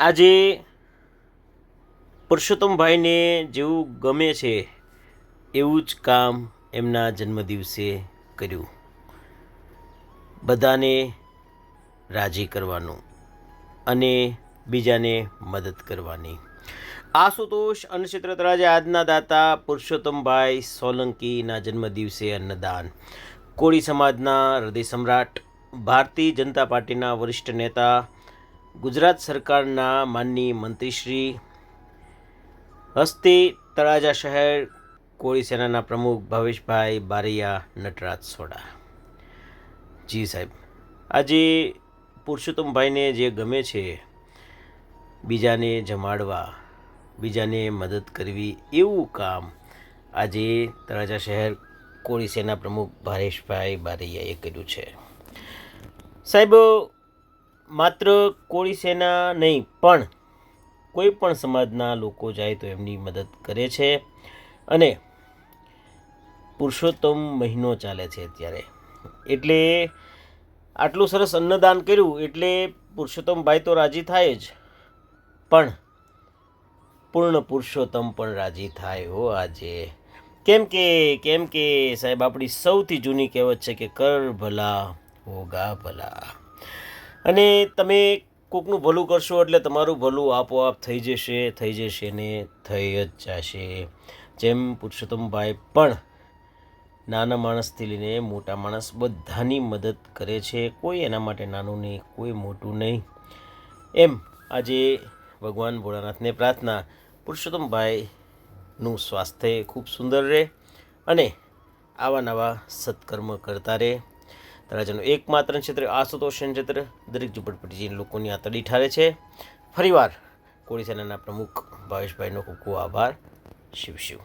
આજે પુરુષોત્તમભાઈને જેવું ગમે છે એવું જ કામ એમના જન્મદિવસે કર્યું. બધાને રાજી કરવાનું અને બીજાને મદદ કરવાની. આશુતોષ અન્નક્ષેત્ર તળાજા આજના દાતા પુરુષોત્તમભાઈ સોલંકીના જન્મદિવસે અન્નદાન. કોળી સમાજના હૃદય સમ્રાટ, ભારતીય જનતા પાર્ટીના વરિષ્ઠ નેતા, ગુજરાત સરકારના માનનીય મંત્રીશ્રી હસ્તે તળાજા શહેર કોળી સેનાના પ્રમુખ ભાવેશભાઈ બારૈયા નટરાજ સોડા. જી સાહેબ, આજે પુરુષોત્તમભાઈને જે ગમે છે બીજાને જમાડવા, બીજાને મદદ કરવી, એવું કામ આજે તળાજા શહેર કોળી સેના પ્રમુખ ભાવેશભાઈ બારૈયાએ કર્યું છે. સાહેબ, માત્ર કોળી સેના નહીં પણ કોઈ પણ સમાજના લોકો જાય તો એમની મદદ કરે છે. અને પુરુષોત્તમ મહિનો ચાલે છે અત્યારે, એટલે આટલું સરસ અન્નદાન કર્યું એટલે પુરુષોત્તમભાઈ તો રાજી થાય જ, પણ પૂર્ણ પુરુષોત્તમ પણ રાજી થાય હો આજે. કેમ કે સાહેબ, આપણી સૌથી જૂની કહેવત છે કે કર ભલા હોગા ભલા. અને તમે કોકનું ભલું કરશો એટલે તમારું ભલું આપોઆપ થઈ જશે ને થઈ જ જશે. જેમ પુરુષોત્તમભાઈ પણ નાના માણસથી લઈને મોટા માણસ બધાની મદદ કરે છે, કોઈ એના માટે નાનું નહીં, કોઈ મોટું નહીં. એમ આજે ભગવાન ભોળાનાથને પ્રાર્થના પુરુષોત્તમભાઈનું સ્વાસ્થ્ય ખૂબ સુંદર રહે અને આવા નવા સત્કર્મ કરતા રહે. તળાજાનું એકમાત્ર ક્ષેત્ર આશુતોષ ક્ષેત્ર દરેક ઝૂંપડપટ્ટી લોકોની આતડી ઠારે છે. ફરીવાર કોળી સેનાના પ્રમુખ ભાવેશભાઈનો ખૂબ ખૂબ આભાર. શિવ શિવ.